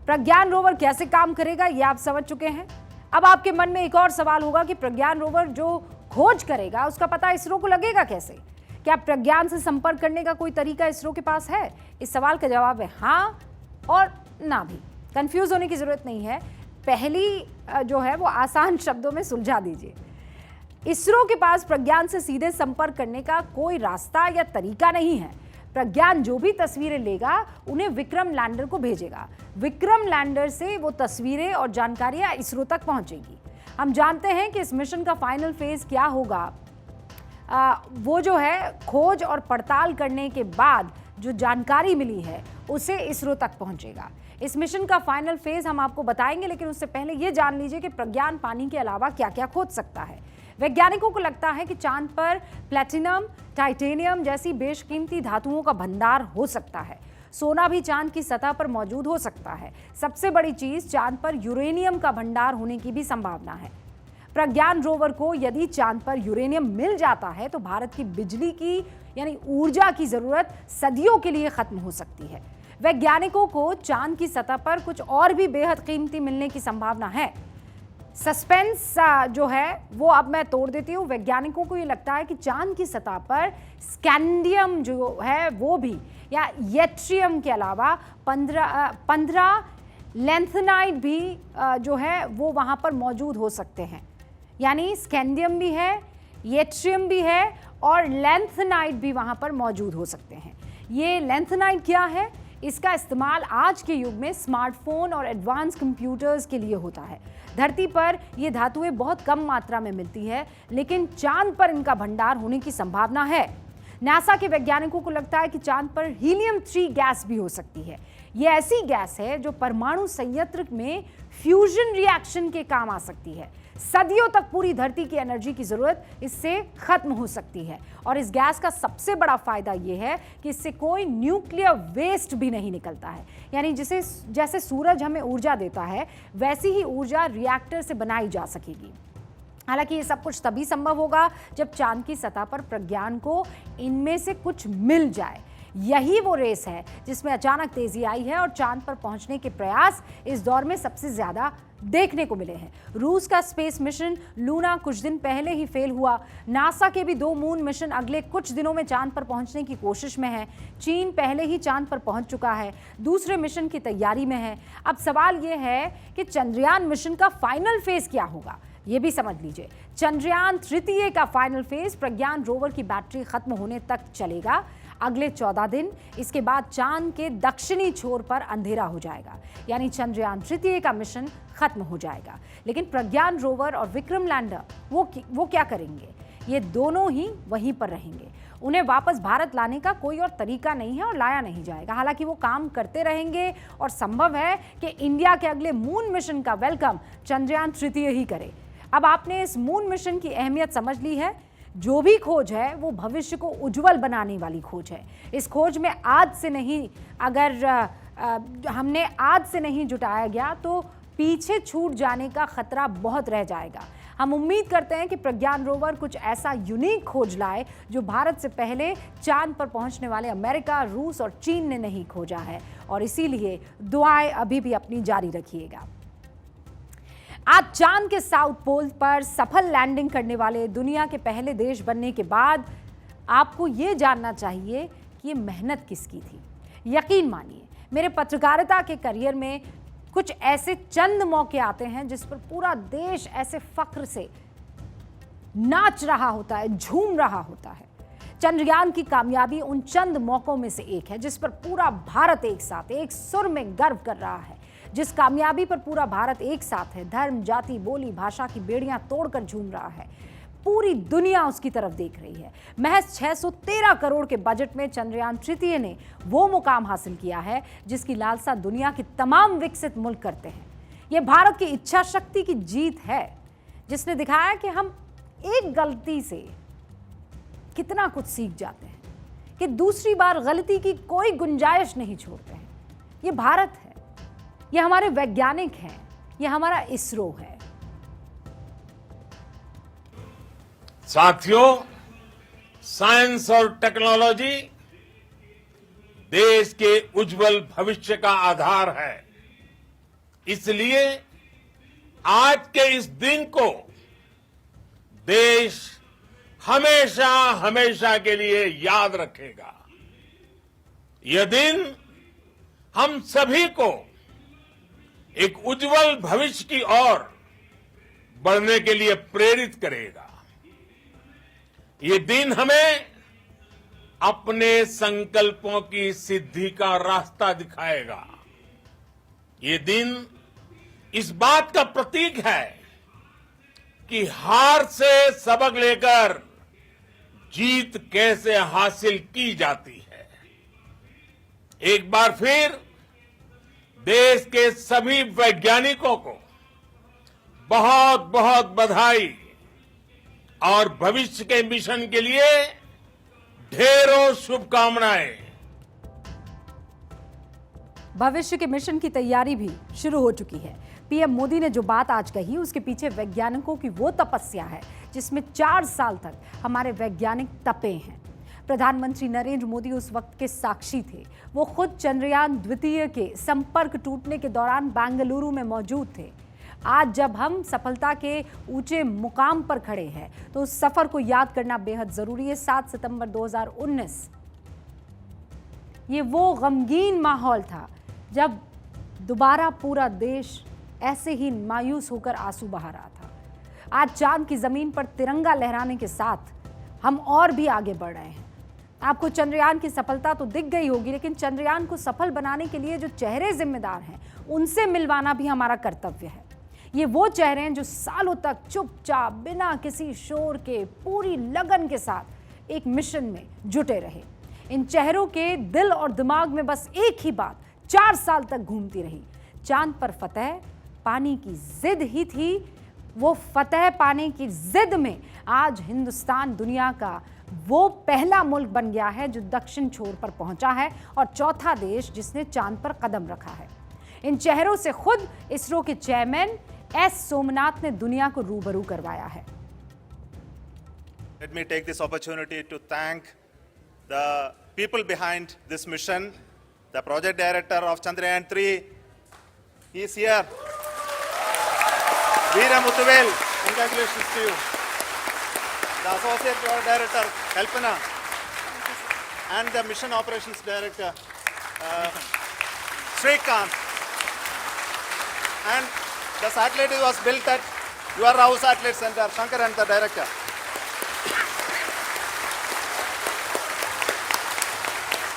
प्रज्ञान rover कैसे काम करेगा ये आप समझ चुके हैं। अब आपके मन में एक और सवाल होगा कि प्रज्ञान रोवर जो खोज करेगा उसका पता इसरो को लगेगा कैसे? क्या प्रज्ञान से संपर्क करने का कोई तरीका इसरो के पास है? इस सवाल का जवाब है हाँ और ना भी। कंफ्यूज होने की जरूरत नहीं है। पहली जो है वो आसान शब्दों में सुलझा दीजिए। इसरो के पास प्रज्ञान से सीधे संपर्क करने का कोई रास्ता या तरीका नहीं है। प्रज्ञान जो भी तस्वीरें लेगा उन्हें विक्रम लैंडर को भेजेगा। विक्रम लैंडर से वो तस्वीरें और जानकारियां इसरो तक पहुंचेगी। हम जानते हैं कि इस मिशन का फाइनल फेज क्या होगा। वो जो है खोज और पड़ताल करने के बाद जो जानकारी मिली है उसे इसरो तक पहुंचेगा। इस मिशन का फाइनल फेज हम आपको बताएंगे, लेकिन उससे पहले ये जान लीजिए कि प्रज्ञान पानी के अलावा क्या क्या खोज सकता है। वैज्ञानिकों को लगता है कि चांद पर प्लैटिनम, टाइटेनियम जैसी बेशकीमती धातुओं का भंडार हो सकता है। सोना भी चांद की सतह पर मौजूद हो सकता है। सबसे बड़ी चीज, चांद पर यूरेनियम का भंडार होने की भी संभावना है। प्रज्ञान रोवर को यदि चांद पर यूरेनियम मिल जाता है तो भारत की बिजली की यानी ऊर्जा की जरूरत सदियों के लिए खत्म हो सकती है। वैज्ञानिकों को चांद की सतह पर कुछ और भी बेहद कीमती मिलने की संभावना है। सस्पेंस जो है वो अब मैं तोड़ देती हूँ। वैज्ञानिकों को ये लगता है कि चांद की सतह पर स्कैंडियम जो है वो भी या येट्रियम के अलावा 15 लैंथेनाइट भी जो है वो वहाँ पर मौजूद हो सकते हैं। यानी स्कैंडियम भी है, येट्रियम भी है और लैंथेनाइट भी वहाँ पर मौजूद हो सकते हैं। ये लैंथेनाइट क्या है? इसका इस्तेमाल आज के युग में स्मार्टफोन और एडवांस कंप्यूटर्स के लिए होता है। धरती पर ये धातुएं बहुत कम मात्रा में मिलती है, लेकिन चांद पर इनका भंडार होने की संभावना है। नासा के वैज्ञानिकों को लगता है कि चांद पर हीलियम 3 गैस भी हो सकती है। ये ऐसी गैस है जो परमाणु संयंत्र में फ्यूजन रिएक्शन के काम आ सकती है। सदियों तक पूरी धरती की एनर्जी की जरूरत इससे खत्म हो सकती है। और इस गैस का सबसे बड़ा फायदा यह है कि इससे कोई न्यूक्लियर वेस्ट भी नहीं निकलता है। यानी जैसे सूरज हमें ऊर्जा देता है वैसी ही ऊर्जा रिएक्टर से बनाई जा सकेगी। हालांकि ये सब कुछ तभी संभव होगा जब चांद की सतह पर प्रज्ञान को इनमें से कुछ मिल जाए। यही वो रेस है जिसमें अचानक तेजी आई है और चांद पर पहुंचने के प्रयास इस दौर में सबसे ज्यादा देखने को मिले हैं। रूस का स्पेस मिशन लूना कुछ दिन पहले ही फेल हुआ। नासा के भी 2 मून मिशन अगले कुछ दिनों में चांद पर पहुंचने की कोशिश में है। चीन पहले ही चांद पर पहुंच चुका है, दूसरे मिशन की तैयारी में है। अब सवाल यह है कि चंद्रयान मिशन का फाइनल फेज क्या होगा, ये भी समझ लीजिए। चंद्रयान तृतीय का फाइनल फेज प्रज्ञान रोवर की बैटरी खत्म होने तक चलेगा, अगले 14 दिन। इसके बाद चांद के दक्षिणी छोर पर अंधेरा हो जाएगा, यानी चंद्रयान तृतीय का मिशन खत्म हो जाएगा। लेकिन प्रज्ञान रोवर और विक्रम लैंडर वो क्या करेंगे? ये दोनों ही वहीं पर रहेंगे। उन्हें वापस भारत लाने का कोई और तरीका नहीं है और लाया नहीं जाएगा। हालांकि वो काम करते रहेंगे और संभव है कि इंडिया के अगले मून मिशन का वेलकम चंद्रयान तृतीय ही करे। अब आपने इस मून मिशन की अहमियत समझ ली है। जो भी खोज है वो भविष्य को उज्जवल बनाने वाली खोज है। इस खोज में आज से नहीं, अगर हमने आज से नहीं जुटाया गया तो पीछे छूट जाने का खतरा बहुत रह जाएगा। हम उम्मीद करते हैं कि प्रज्ञान रोवर कुछ ऐसा यूनिक खोज लाए जो भारत से पहले चांद पर पहुंचने वाले अमेरिका, रूस और चीन ने नहीं खोजा है। और इसीलिए दुआएं अभी भी अपनी जारी रखिएगा। आज चांद के साउथ पोल पर सफल लैंडिंग करने वाले दुनिया के पहले देश बनने के बाद आपको ये जानना चाहिए कि ये मेहनत किसकी थी। यकीन मानिए, मेरे पत्रकारिता के करियर में कुछ ऐसे चंद मौके आते हैं जिस पर पूरा देश ऐसे फख्र से नाच रहा होता है, झूम रहा होता है। चंद्रयान की कामयाबी उन चंद मौकों में से एक है जिस पर पूरा भारत एक साथ एक सुर में गर्व कर रहा है। जिस कामयाबी पर पूरा भारत एक साथ है, धर्म, जाति, बोली, भाषा की बेड़ियां तोड़कर झूम रहा है। पूरी दुनिया उसकी तरफ देख रही है। महज 613 करोड़ के बजट में चंद्रयान तृतीय ने वो मुकाम हासिल किया है जिसकी लालसा दुनिया के तमाम विकसित मुल्क करते हैं। ये भारत की इच्छा शक्ति की जीत है जिसने दिखाया कि हम एक गलती से कितना कुछ सीख जाते हैं, कि दूसरी बार गलती की कोई गुंजाइश नहीं छोड़ते हैं। ये भारत है, ये हमारे वैज्ञानिक हैं, ये हमारा इसरो है। साथियों, साइंस और टेक्नोलॉजी देश के उज्जवल भविष्य का आधार है। इसलिए आज के इस दिन को देश हमेशा हमेशा के लिए याद रखेगा। यह दिन हम सभी को एक उज्जवल भविष्य की ओर बढ़ने के लिए प्रेरित करेगा। ये दिन हमें अपने संकल्पों की सिद्धि का रास्ता दिखाएगा। ये दिन इस बात का प्रतीक है कि हार से सबक लेकर जीत कैसे हासिल की जाती है। एक बार फिर देश के सभी वैज्ञानिकों को बहुत बहुत बधाई और भविष्य के मिशन के लिए ढेरों शुभकामनाएं। भविष्य के मिशन की तैयारी भी शुरू हो चुकी है। पीएम मोदी ने जो बात आज कही उसके पीछे वैज्ञानिकों की वो तपस्या है जिसमें 4 साल तक हमारे वैज्ञानिक तपे हैं। प्रधानमंत्री नरेंद्र मोदी उस वक्त के साक्षी थे। वो खुद चंद्रयान द्वितीय के संपर्क टूटने के दौरान बेंगलुरु में मौजूद थे। आज जब हम सफलता के ऊंचे मुकाम पर खड़े हैं तो उस सफर को याद करना बेहद जरूरी है। 7 सितंबर 2019 ये वो गमगीन माहौल था जब दोबारा पूरा देश ऐसे ही मायूस होकर आंसू बहा रहा था। आज चांद की जमीन पर तिरंगा लहराने के साथ हम और भी आगे बढ़ रहे हैं। आपको चंद्रयान की सफलता तो दिख गई होगी, लेकिन चंद्रयान को सफल बनाने के लिए जो चेहरे जिम्मेदार हैं उनसे मिलवाना भी हमारा कर्तव्य है। ये वो चेहरे हैं जो सालों तक चुपचाप बिना किसी शोर के पूरी लगन के साथ एक मिशन में जुटे रहे। इन चेहरों के दिल और दिमाग में बस एक ही बात 4 साल तक घूमती रही, चांद पर फतेह पाने की जिद ही थी। वो फतेह पाने की जिद में आज हिंदुस्तान दुनिया का वो पहला मुल्क बन गया है जो दक्षिण छोर पर पहुंचा है और चौथा देश जिसने चांद पर कदम रखा है। इन चेहरों से खुद इसरो के चेयरमैन एस सोमनाथ ने दुनिया को रूबरू करवाया है। Let me take this opportunity to thank the people behind this mission. The project director of Chandrayaan 3, he is here. Veera Muthuvel, congratulations to you. The associate project director, Kalpana, and the mission operations director, Srikanth. And the satellite was built at your house satellite center, Shankar, and the director.